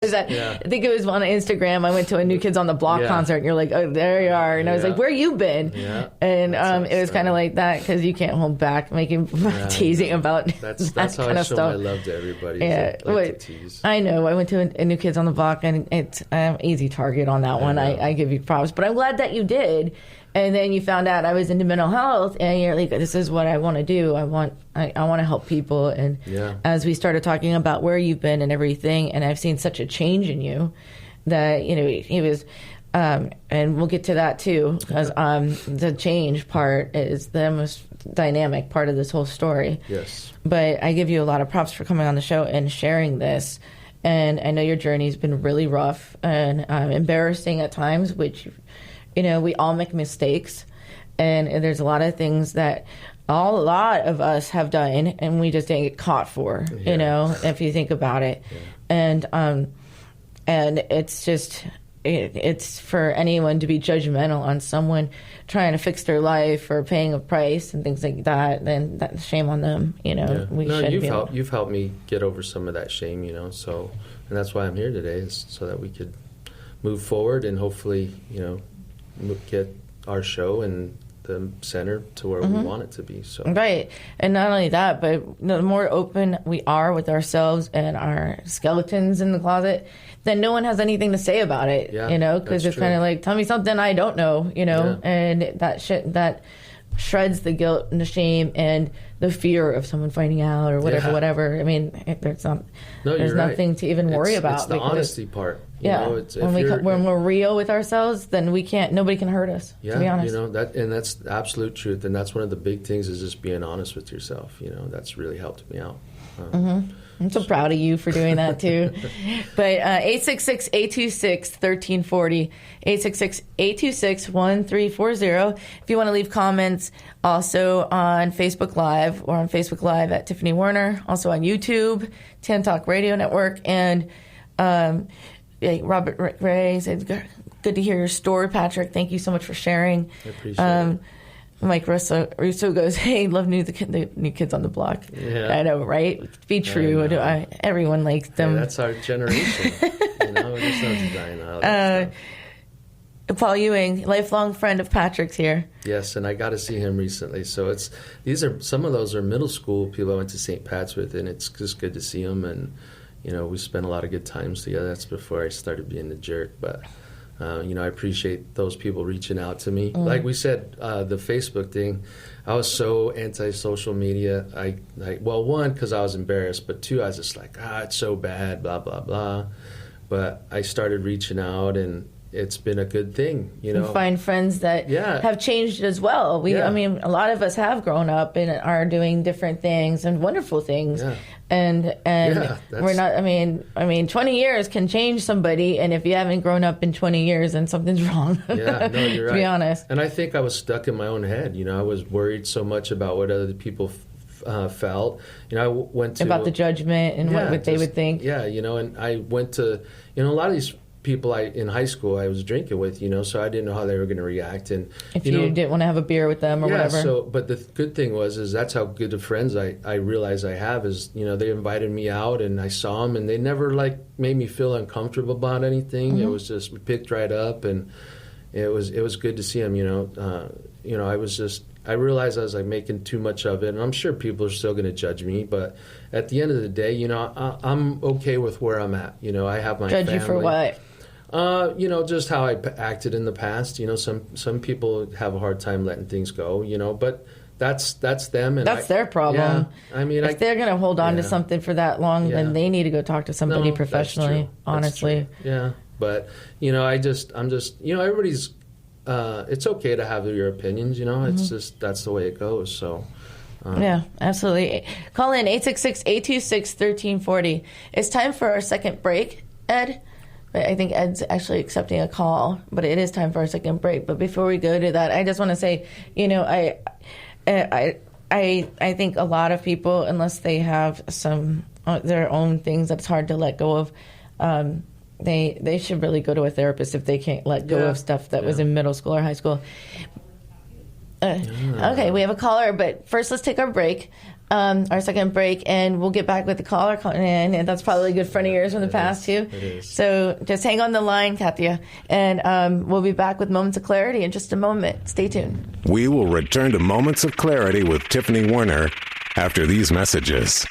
I think it was on Instagram. I went to a New Kids on the Block concert, and you're like, oh, there you are. And I was like, where you been? Yeah. And it was kind of like that because you can't hold back making teasing about that's how kind I of show stuff. my love to everybody. Yeah, like to tease. I know. I went to a New Kids on the Block, and it's easy target on that one. I give you props, but I'm glad that you did. And then you found out I was into mental health, and you're like, this is what I want to do. I want to help people. And as we started talking about where you've been and everything, and I've seen such a change in you that, he was, and we'll get to that too, because the change part is the most dynamic part of this whole story. Yes. But I give you a lot of props for coming on the show and sharing this. And I know your journey's been really rough and embarrassing at times, which... we all make mistakes, and there's a lot of things that a lot of us have done, and we just didn't get caught for, if you think about it. Yeah. And it's just, it's for anyone to be judgmental on someone trying to fix their life or paying a price and things like that, then that's shame on them, You've helped me get over some of that shame, so, and that's why I'm here today, is so that we could move forward and hopefully, get our show and the center to where we want it to be. So right, and not only that, but the more open we are with ourselves and our skeletons in the closet, then no one has anything to say about it. Because it's kind of like, tell me something I don't know. And that shreds the guilt and the shame and the fear of someone finding out or whatever. I mean, there's nothing to even worry about. It's the honesty part. When we're real with ourselves, then nobody can hurt us. Yeah, to be honest. And that's the absolute truth. And that's one of the big things is just being honest with yourself. That's really helped me out. I'm so proud of you for doing that too. But 866-826-1340, 866-826-1340. If you want to leave comments, also on Facebook Live or on Facebook Live at Tiffany Werner, also on YouTube, Tan Talk Radio Network, and Robert Ray said, good to hear your story, Patrick. Thank you so much for sharing. I appreciate it. Mike Russo goes, hey, love the New Kids on the Block. Yeah. I know, right? Be true. Everyone likes them. Hey, that's our generation. There's no design. Paul Ewing, lifelong friend of Patrick's here. Yes, and I got to see him recently. So some of those are middle school people I went to St. Pat's with, and it's just good to see them. And we spent a lot of good times together. That's before I started being a jerk, but. I appreciate those people reaching out to me. Like we said, the Facebook thing, I was so anti-social media. One, because I was embarrassed, but two, I was just like, it's so bad, blah, blah, blah. But I started reaching out, and it's been a good thing, You find friends that have changed as well. I mean, a lot of us have grown up and are doing different things and wonderful things. Yeah. And we're not, I mean, 20 years can change somebody, and if you haven't grown up in 20 years, then something's wrong. Yeah, no, you're right. To be honest. And I think I was stuck in my own head. I was worried so much about what other people felt. I went to... About the judgment and what they would think. Yeah, and I went to, a lot of these people in high school I was drinking with, so I didn't know how they were going to react. And if you didn't want to have a beer with them or whatever. So, but the good thing is that's how good of friends I realize I have is, they invited me out and I saw them and they never made me feel uncomfortable about anything. It was just, we picked right up and it was good to see them, I realized I was making too much of it, and I'm sure people are still going to judge me. But at the end of the day, I'm okay with where I'm at. I have my judge family. You for what? Just how I acted in the past. Some people have a hard time letting things go. But that's them, and that's their problem. Yeah, I mean, if they're going to hold on to something for that long, then they need to go talk to somebody professionally. Honestly, yeah. But I'm just everybody's. It's okay to have your opinions, It's just that's the way it goes. So, yeah, absolutely. Call in 866-826-1340. It's time for our second break, Ed. I think Ed's actually accepting a call, but it is time for our second break. But before we go to that, I just want to say, I think a lot of people, unless they have some their own things that's hard to let go of. They should really go to a therapist if they can't let go of stuff that was in middle school or high school. Okay, we have a caller, but first let's take our break. our second break, and we'll get back with the caller calling in, and that's probably a good friend of yours from the past, too. It is. So just hang on the line, Katya, and we'll be back with Moments of Clarity in just a moment. Stay tuned. We will return to Moments of Clarity with Tiffany Warner after these messages.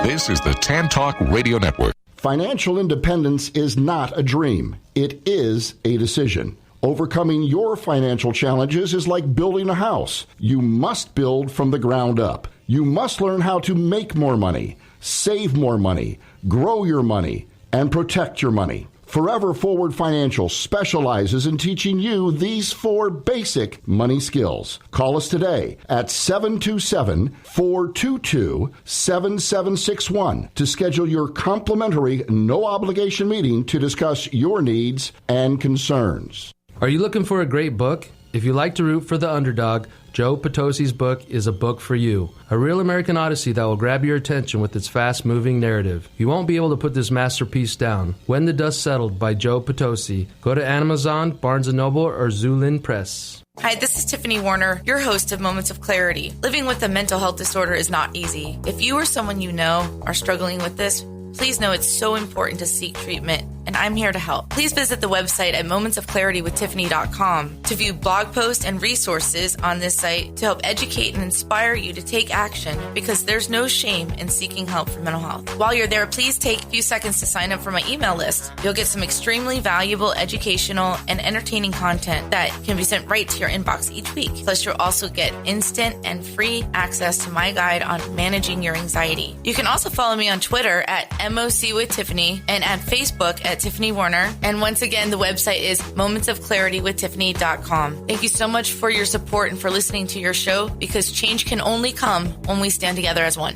This is the Tan Talk Radio Network. Financial independence is not a dream. It is a decision. Overcoming your financial challenges is like building a house. You must build from the ground up. You must learn how to make more money, save more money, grow your money, and protect your money. Forever Forward Financial specializes in teaching you these 4 basic money skills. Call us today at 727-422-7761 to schedule your complimentary, no-obligation meeting to discuss your needs and concerns. Are you looking for a great book? If you like to root for the underdog, Joe Potosi's book is a book for you. A real American Odyssey that will grab your attention with its fast-moving narrative. You won't be able to put this masterpiece down. When the Dust Settled by Joe Potosi. Go to Amazon, Barnes & Noble, or Zulin Press. Hi, this is Tiffany Warner, your host of Moments of Clarity. Living with a mental health disorder is not easy. If you or someone you know are struggling with this, please know it's so important to seek treatment, and I'm here to help. Please visit the website at momentsofclaritywithtiffany.com to view blog posts and resources on this site to help educate and inspire you to take action, because there's no shame in seeking help for mental health. While you're there, please take a few seconds to sign up for my email list. You'll get some extremely valuable educational and entertaining content that can be sent right to your inbox each week. Plus, you'll also get instant and free access to my guide on managing your anxiety. You can also follow me on Twitter at MOC with Tiffany and at Facebook at Tiffany Warner. And once again, the website is momentsofclaritywithtiffany.com. Thank you so much for your support and for listening to your show, because change can only come when we stand together as one.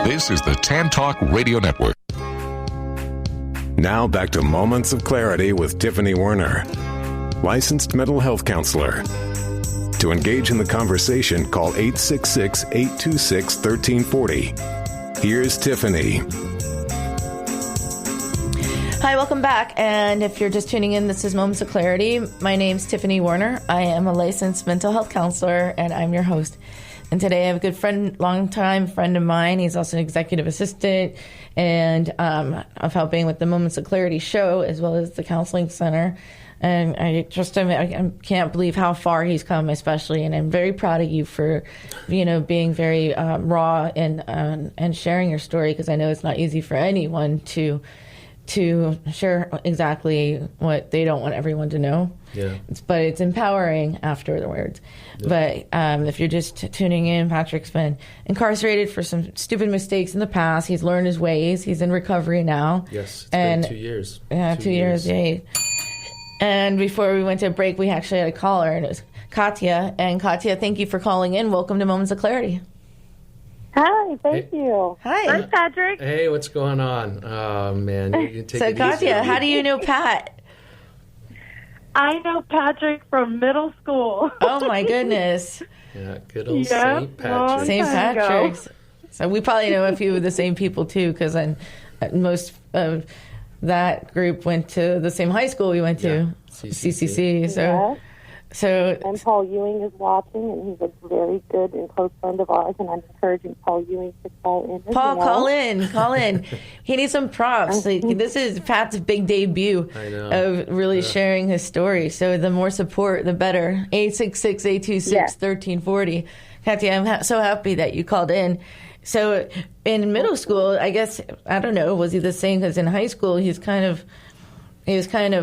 This is the Tan Talk Radio Network. Now back to Moments of Clarity with Tiffany Warner, licensed mental health counselor. To engage in the conversation, call 866-826-1340. Here's Tiffany. Hi, welcome back. And if you're just tuning in, this is Moments of Clarity. My name's Tiffany Warner. I am a licensed mental health counselor, and I'm your host. And today I have a good friend, longtime friend of mine. He's also an executive assistant and of helping with the Moments of Clarity show, as well as the counseling center. And I can't believe how far he's come, especially. And I'm very proud of you for, being very raw and sharing your story, because I know it's not easy for anyone to share exactly what they don't want everyone to know. Yeah. But it's empowering afterwards. Yeah. But if you're just tuning in, Patrick's been incarcerated for some stupid mistakes in the past. He's learned his ways. He's in recovery now. Yes, it's been 2 years. Yeah, 2 years. Yeah. And before we went to break, we actually had a caller, and it was Katya. And Katya, thank you for calling in. Welcome to Moments of Clarity. Hi, thank you. Hi. I'm Patrick. Hey, what's going on? Oh, man. You can take So, it Katya, easy. how do you know Pat? I know Patrick from middle school. Oh, my goodness. Yeah, good old St. Patrick. St. time ago. Patrick's. So we probably know a few of the same people, too, because most of that group went to the same high school we went to, Yeah, CCC. Yeah. So And Paul Ewing is watching, and he's a very good and close friend of ours, and I'm encouraging Paul Ewing to call in as Paul, well. call in. He needs some props. Like, this is Pat's big debut of really sharing his story. So the more support, the better. 866-826-1340. Katya, I'm so happy that you called in. So in middle school, I guess, I don't know, was he the same? Because in high school, he was kind of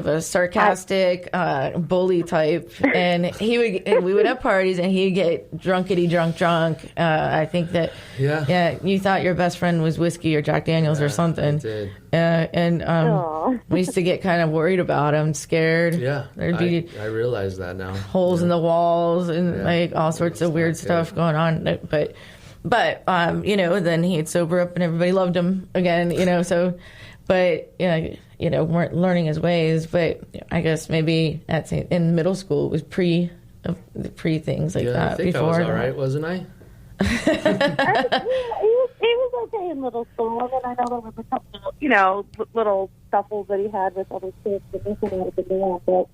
a sarcastic bully type, and we would have parties, and he'd get drunk. I think that you thought your best friend was whiskey or Jack Daniels or something. I did. We used to get kind of worried about him, scared. Yeah, there'd be I realize that now. Holes in the walls and like all sorts of weird stuff going on. But then he'd sober up and everybody loved him again. So, but weren't learning his ways. But I guess maybe in middle school it was pre things like that. I think before I was all right, wasn't I? He was okay in middle school, and then I know there was a couple, little scuffles that he had with other kids, but nothing out of the norm. But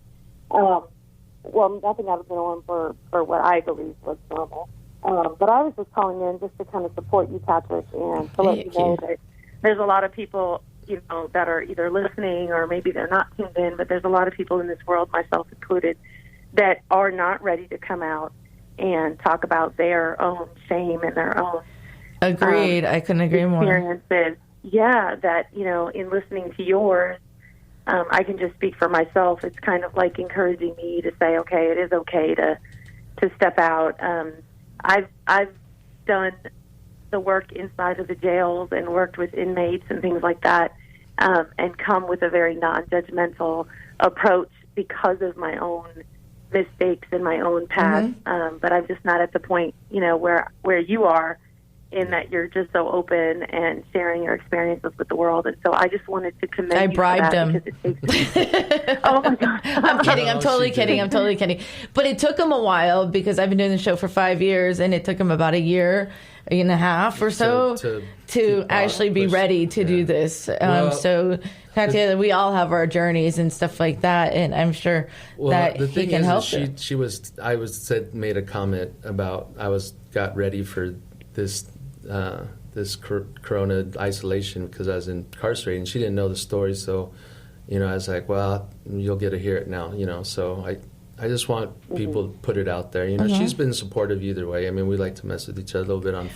well, nothing out of the norm for what I believe was normal. But I was just calling in just to kind of support you, Patrick, and to let you know that there's a lot of people, that are either listening or maybe they're not tuned in, but there's a lot of people in this world, myself included, that are not ready to come out and talk about their own shame and their own Agreed. I couldn't agree more. Experiences. Yeah, that, in listening to yours, I can just speak for myself. It's kind of like encouraging me to say, okay, it is okay to step out. I've done the work inside of the jails and worked with inmates and things like that, and come with a very non-judgmental approach because of my own mistakes and my own past. But I'm just not at the point, where you are, in that you're just so open and sharing your experiences with the world. And so I just wanted to commend you. I bribed him. Oh, my God. I'm kidding. I'm totally kidding. But it took him a while because I've been doing the show for 5 years, and it took him about a year and a half or so to actually be ready to do this. So, Katya, we all have our journeys and stuff like that, and I'm sure that he can help. Made a comment about got ready for this corona isolation because I was incarcerated, and she didn't know the story. So, I was like, well, you'll get to hear it now, So I just want people to put it out there. She's been supportive either way. I mean, we like to mess with each other a little bit on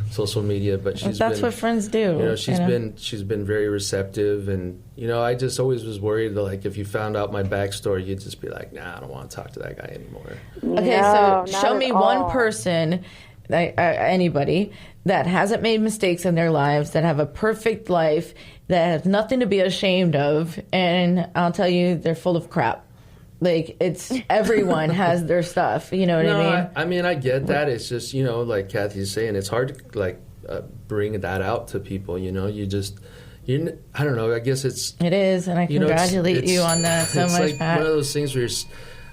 social media, but that's what friends do. She's been very receptive, and I just always was worried that, like, if you found out my backstory, you'd just be like, nah, I don't want to talk to that guy anymore. Okay, so show me one person, anybody that hasn't made mistakes in their lives, that have a perfect life, that has nothing to be ashamed of, and I'll tell you, they're full of crap. Like, it's everyone has their stuff. You know what I mean? I mean, I get that. It's just, like Kathy's saying, it's hard to, like, bring that out to people. You I don't know. I guess it is, and I congratulate you on that so much, like Pat. One of those things where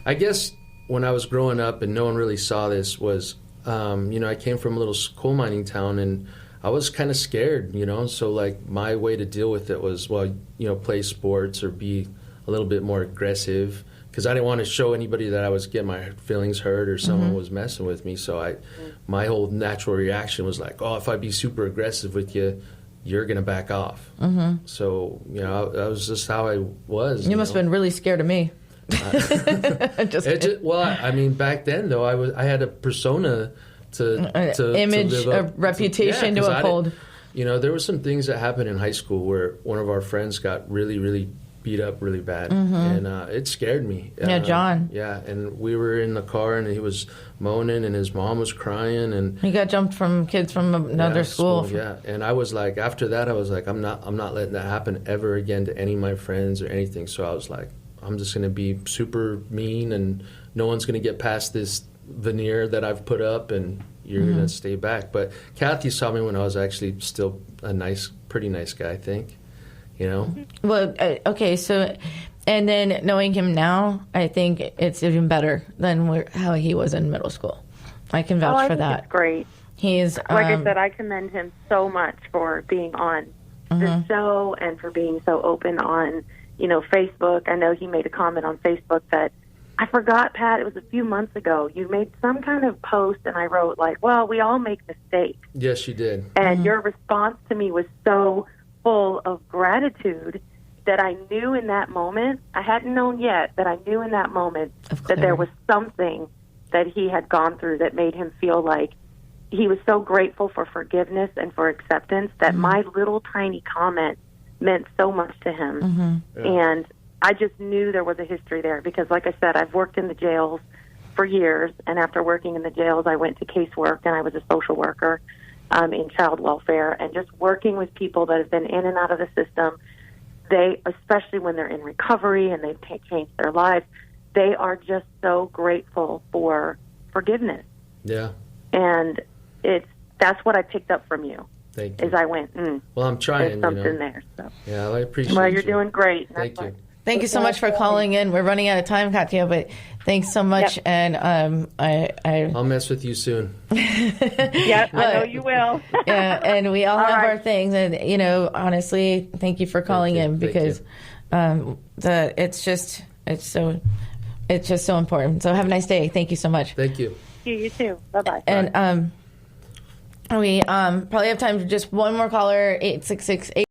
I guess when I was growing up and no one really saw this was, I came from a little coal mining town, and I was kind of scared, So, like, my way to deal with it was, play sports or be a little bit more aggressive, because I didn't want to show anybody that I was getting my feelings hurt or someone was messing with me. So my whole natural reaction was like, if I be super aggressive with you, you're going to back off. So, that was just how I was. You must have been really scared of me. I mean, back then, though, I had a persona to image, to live up, a reputation to uphold. There were some things that happened in high school where one of our friends got really, really beat up really bad, and it scared me. John. Yeah, and we were in the car, and he was moaning, and his mom was crying, and he got jumped from kids from another school. Yeah, and I was like, after that, I was like, I'm not letting that happen ever again to any of my friends or anything. So I was like, I'm just going to be super mean, and no one's going to get past this veneer that I've put up, and you're going to stay back. But Kathy saw me when I was actually still a pretty nice guy, I think. Well, okay, so, and then knowing him now, I think it's even better than how he was in middle school. I can vouch for that. It's great. He's like I said, I commend him so much for being on the show and for being so open on, Facebook. I know he made a comment on Facebook that I forgot, Pat, it was a few months ago. You made some kind of post, and I wrote, like, well, we all make mistakes. Yes, you did. And your response to me was so full of gratitude that I knew in that moment, I hadn't known yet, but I knew in that moment that there was something that he had gone through that made him feel like he was so grateful for forgiveness and for acceptance that my little tiny comment meant so much to him. And I just knew there was a history there because, like I said, I've worked in the jails for years, and after working in the jails, I went to casework, and I was a social worker in child welfare, and just working with people that have been in and out of the system. They, especially when they're in recovery and they've changed their lives, they are just so grateful for forgiveness. Yeah. And that's what I picked up from you. Thank you. As I went, well, I'm trying. There's something there. So. Yeah, I appreciate. Well, you're doing great. Thank you. Thank you so much for calling in. We're running out of time, Katya, but thanks so much. Yep. And I'll mess with you soon. Yeah, I know you will. Yeah, and we all have our things. And honestly, thank you for calling in because it's It's just so important. So have a nice day. Thank you so much. Thank you. You too. Bye-bye. And we probably have time for just one more caller, 866-8.